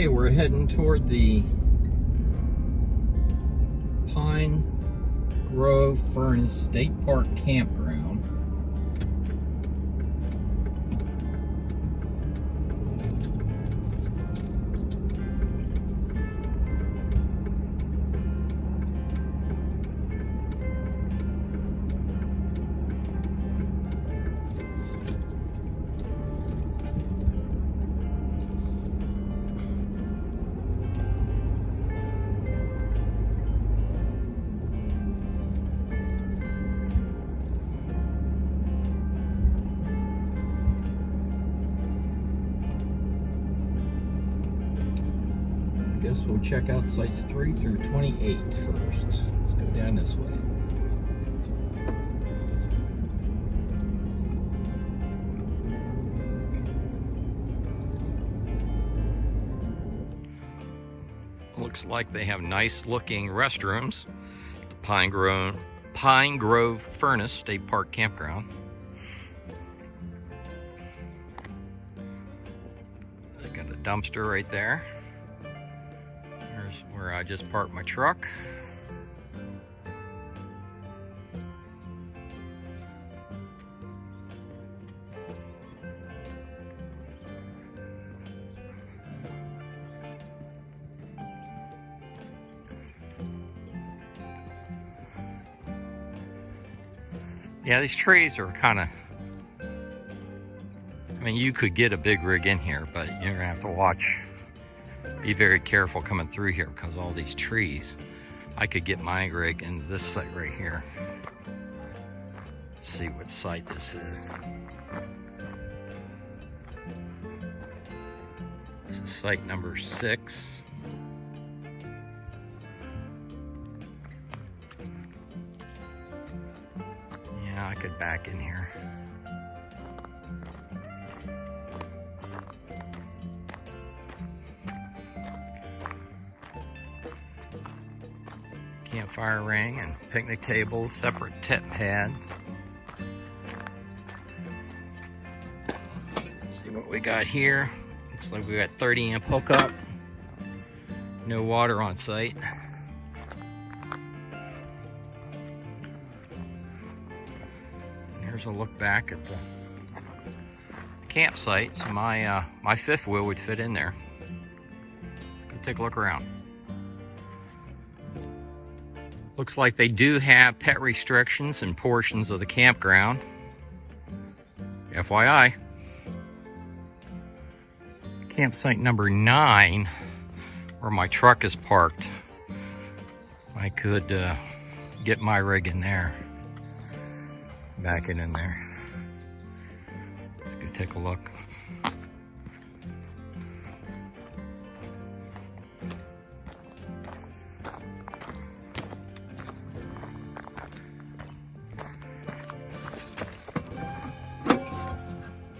Okay, we're heading toward the Pine Grove Furnace State Park Campground. Guess we'll check out sites 3 through 28 first. Let's go down this way. Looks like they have nice looking restrooms. The Pine Grove Furnace State Park Campground. They got a dumpster right there. Here's where I just parked my truck. Yeah, these trees are kind of, I mean, you could get a big rig in here, but you're gonna have to watch, be very careful coming through here because all these trees. I could get my rig into this site right here. Let's see what site this is. This is site number 6. Yeah, I could back in here. Campfire ring and picnic table, separate tent pad. Let's see what we got here. Looks like we got 30 amp hookup. No water on site. And here's a look back at the campsite. So my fifth wheel would fit in there. Go take a look around. Looks like they do have pet restrictions in portions of the campground. FYI. Campsite number 9, where my truck is parked. I could get my rig in there. Back it in there. Let's go take a look.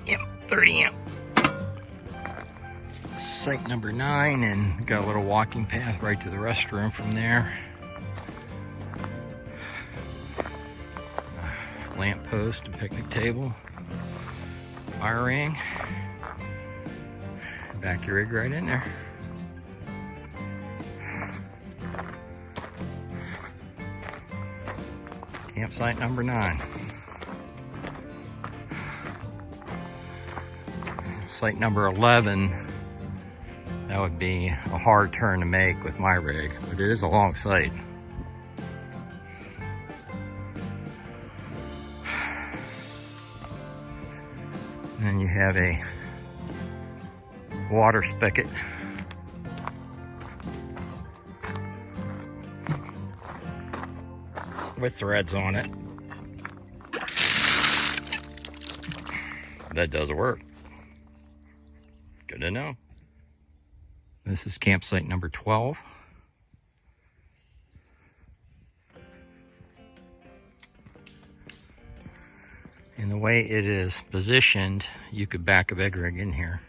Yep, 30 amp. Site number 9, and got a little walking path right to the restroom from there. Lamp post and picnic table. Fire ring. Back your rig right in there. Campsite number 9. Site number 11, that would be a hard turn to make with my rig, but it is a long site. And then you have a water spigot. With threads on it. That does work. Good to know. This is campsite number 12. And the way it is positioned, you could back a big rig in here.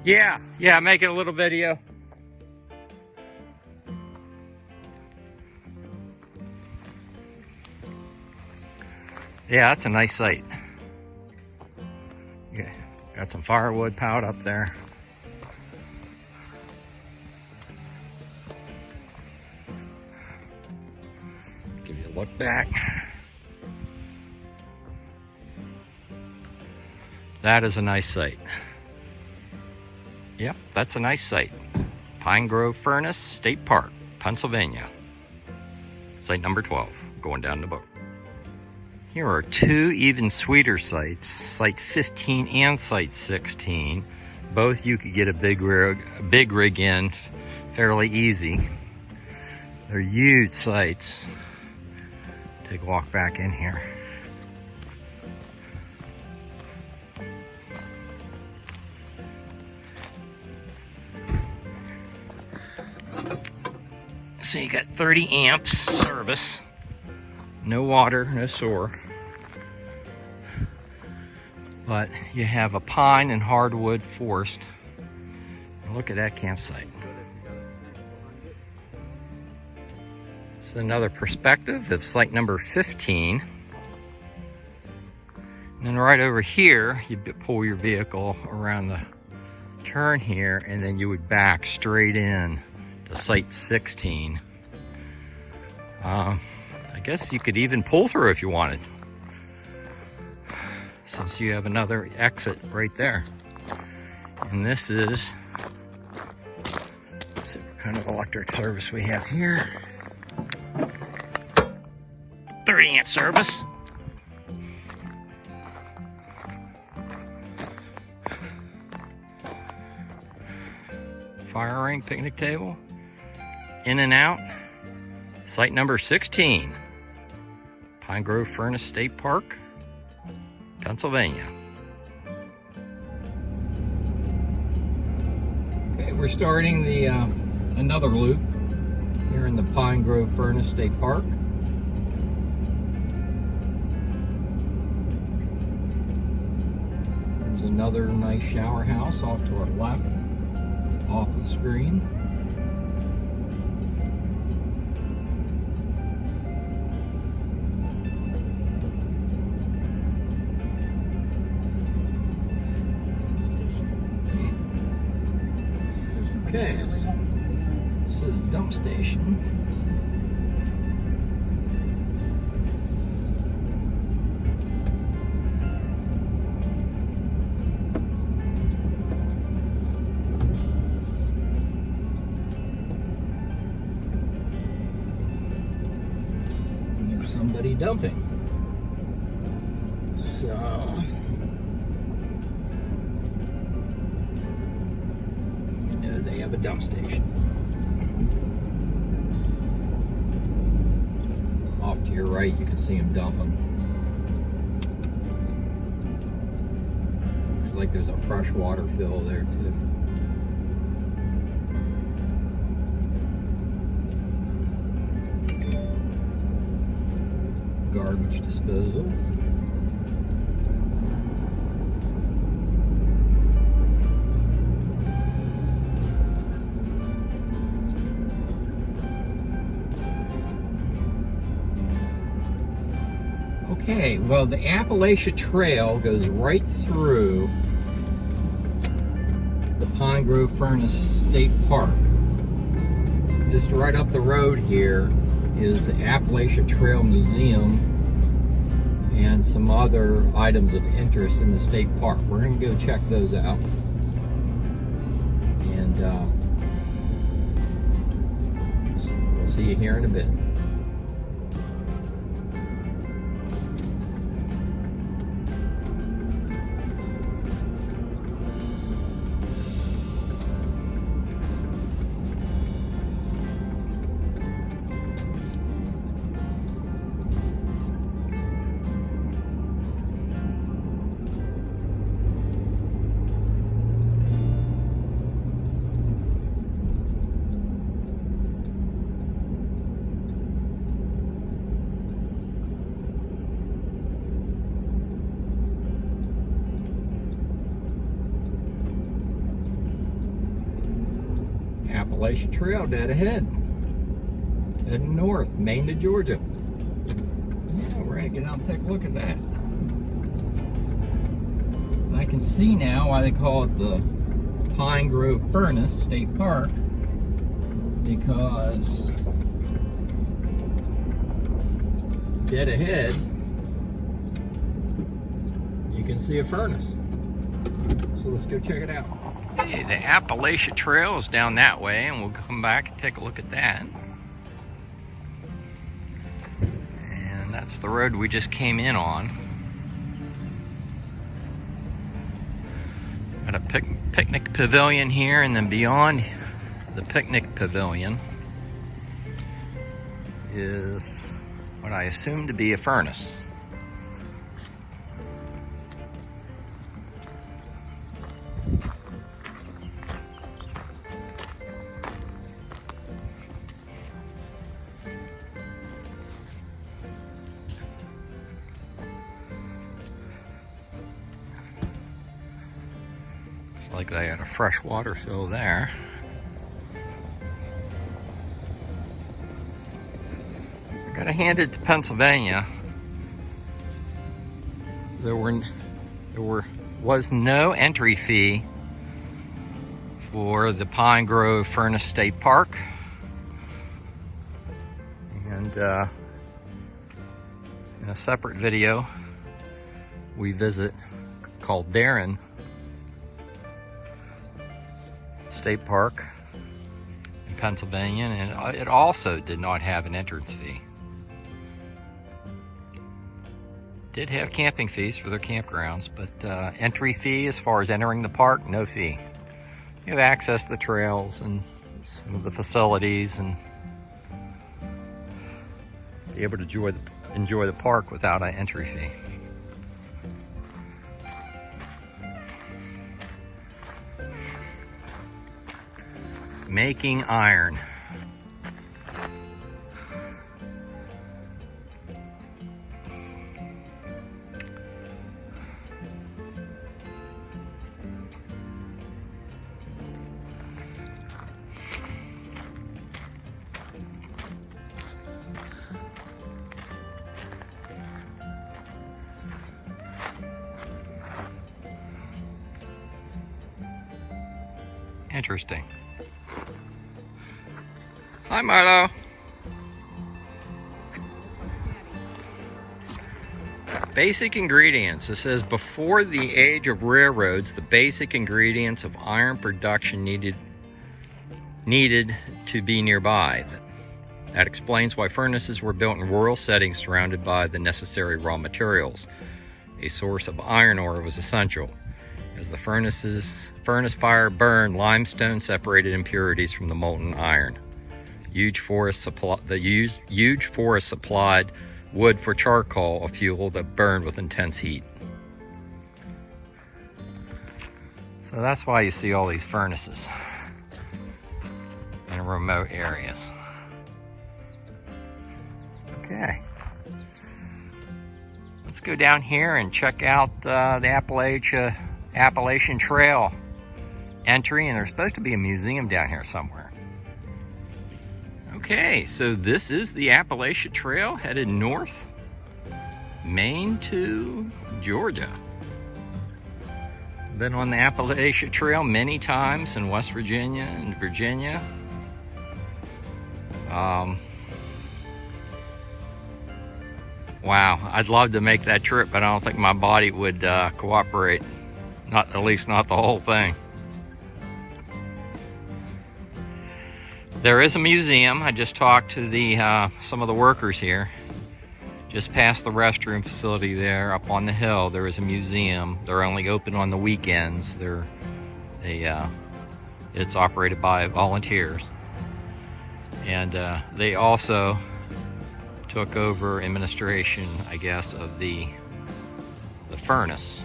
Yeah, making a little video. Yeah, that's a nice site. Yeah, Got some firewood piled up there. Give you a look back. That is a nice site. Yep, that's a nice site. Pine Grove Furnace State Park, Pennsylvania. Site number 12, going down the book. Here are two even sweeter sites, Site 15 and Site 16. Both you could get a big rig in fairly easy. They're huge sites. Take a walk back in here. So you got 30 amps service, no water, no sewer, but you have a pine and hardwood forest. And look at that campsite. So another perspective of site number 15. And then right over here, you pull your vehicle around the turn here, and then you would back straight in to site 16. I guess you could even pull through if you wanted, since you have another exit right there. And this is what kind of electric service we have here. 30 amp service. Fire ring, picnic table. In and out. Site number 16. Pine Grove Furnace State Park, Pennsylvania. Okay, we're starting the another loop here in the Pine Grove Furnace State Park. There's another nice shower house off to our left, off the screen. Okay, this is dump station. And there's somebody dumping. So they have a dump station. Off to your right, you can see them dumping. Looks like there's a freshwater fill there too. Garbage disposal. Okay, well, the Appalachia Trail goes right through the Pine Grove Furnace State Park. Just right up the road here is the Appalachia Trail Museum and some other items of interest in the state park. We're going to go check those out. And we'll see you here in a bit. Appalachia Trail dead ahead. Heading north, Maine to Georgia. Yeah, we're gonna get out and take a look at that. I can see now why they call it the Pine Grove Furnace State Park, because dead ahead you can see a furnace. So let's go check it out. Hey, the Appalachia Trail is down that way, and we'll come back and take a look at that. And that's the road we just came in on. Got a picnic pavilion here, and then beyond the picnic pavilion is what I assume to be a furnace. Like they had a fresh water fill there. I gotta hand it to Pennsylvania. There was no entry fee for the Pine Grove Furnace State Park, and in a separate video we visit called Darren State Park in Pennsylvania, and it also did not have an entrance fee. Did have camping fees for their campgrounds, but entry fee as far as entering the park, no fee. You have access to the trails and some of the facilities, and be able to enjoy the park without an entry fee. Making iron. Interesting. Hi, Milo. Basic ingredients. It says before the age of railroads, the basic ingredients of iron production needed to be nearby. That explains why furnaces were built in rural settings surrounded by the necessary raw materials. A source of iron ore was essential, as the furnace fire burned limestone separated impurities from the molten iron. Huge forests supplied wood for charcoal, a fuel that burned with intense heat. So that's why you see all these furnaces in remote areas. Okay. Let's go down here and check out the Appalachian Trail entry, and there's supposed to be a museum down here somewhere. Okay, so this is the Appalachia Trail headed north, Maine to Georgia. Been on the Appalachia Trail many times in West Virginia and Virginia. Wow, I'd love to make that trip, but I don't think my body would cooperate. At least not the whole thing. There is a museum. I just talked to some of the workers here. Just past the restroom facility there, up on the hill, there is a museum. They're only open on the weekends. It's operated by volunteers. And they also took over administration, I guess, of the furnace.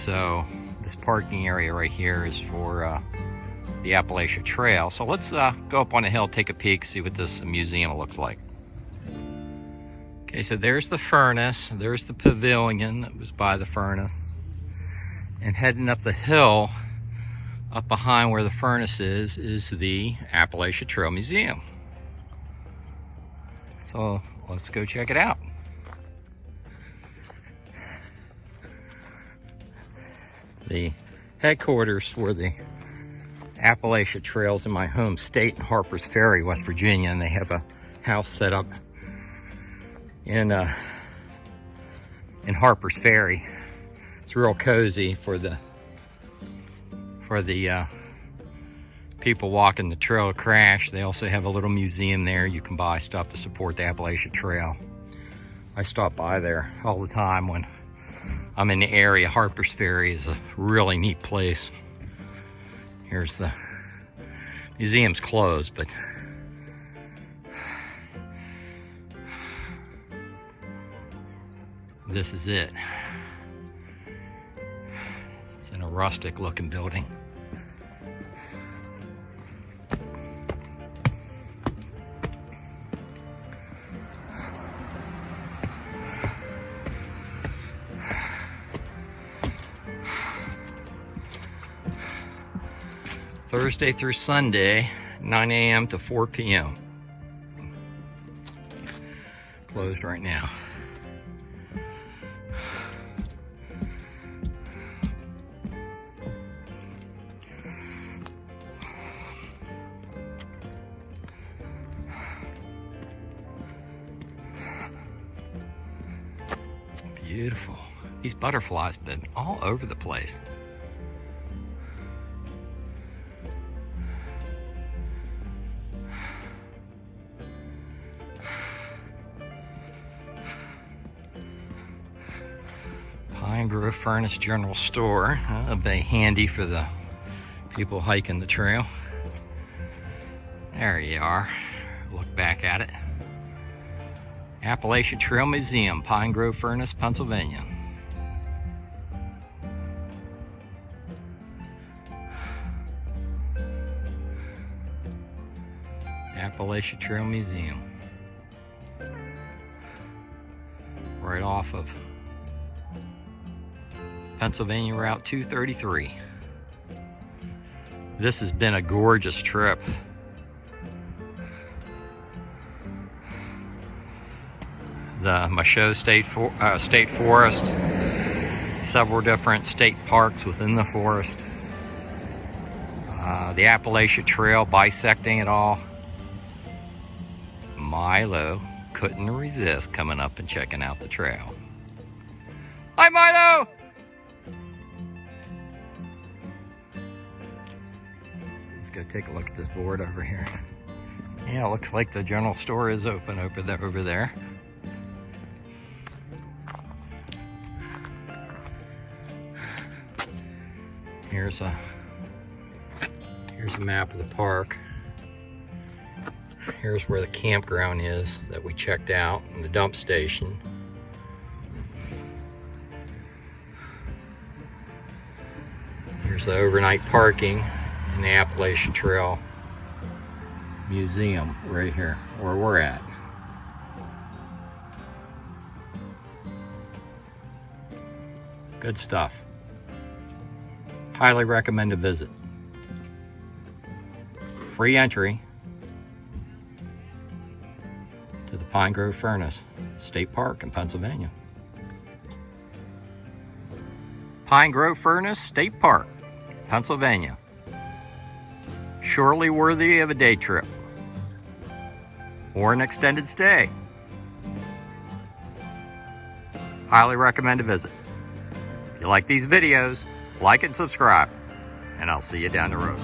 So this parking area right here is for the Appalachia Trail. So let's go up on the hill, take a peek, see what this museum looks like. Okay, so there's the furnace, there's the pavilion that was by the furnace, and heading up the hill, up behind where the furnace is the Appalachia Trail Museum. So let's go check it out. the headquarters for the Appalachia Trails in my home state in Harpers Ferry, West Virginia, and they have a house set up in Harpers Ferry. It's real cozy for the people walking the trail to crash. They also have a little museum there. You can buy stuff to support the Appalachia Trail. I stop by there all the time when I'm in the area. Harpers Ferry is a really neat place. Here's the museum's closed, but this is it. It's in a rustic looking building. Thursday through Sunday, 9 a.m. to 4 p.m. Closed right now. Beautiful. These butterflies have been all over the place. Pine Grove Furnace General Store. That'll be handy for the people hiking the trail. There you are. Look back at it. Appalachia Trail Museum, Pine Grove Furnace, Pennsylvania. Appalachia Trail Museum. Right off of Pennsylvania Route 233. This has been a gorgeous trip. The Michaud State Forest, several different state parks within the forest, the Appalachia Trail bisecting it all. Milo couldn't resist coming up and checking out the trail. Hi, Milo! Let's go take a look at this board over here. Yeah, it looks like the general store is open over there. Here's a map of the park. Here's where the campground is that we checked out, and the dump station. Here's the overnight parking in the Appalachia Trail Museum right here where we're at. Good stuff. Highly recommend a visit. Free entry to the Pine Grove Furnace State Park in Pennsylvania. Pine Grove Furnace State Park, Pennsylvania. Surely worthy of a day trip or an extended stay. Highly recommend a visit. If you like these videos, like and subscribe, and I'll see you down the road.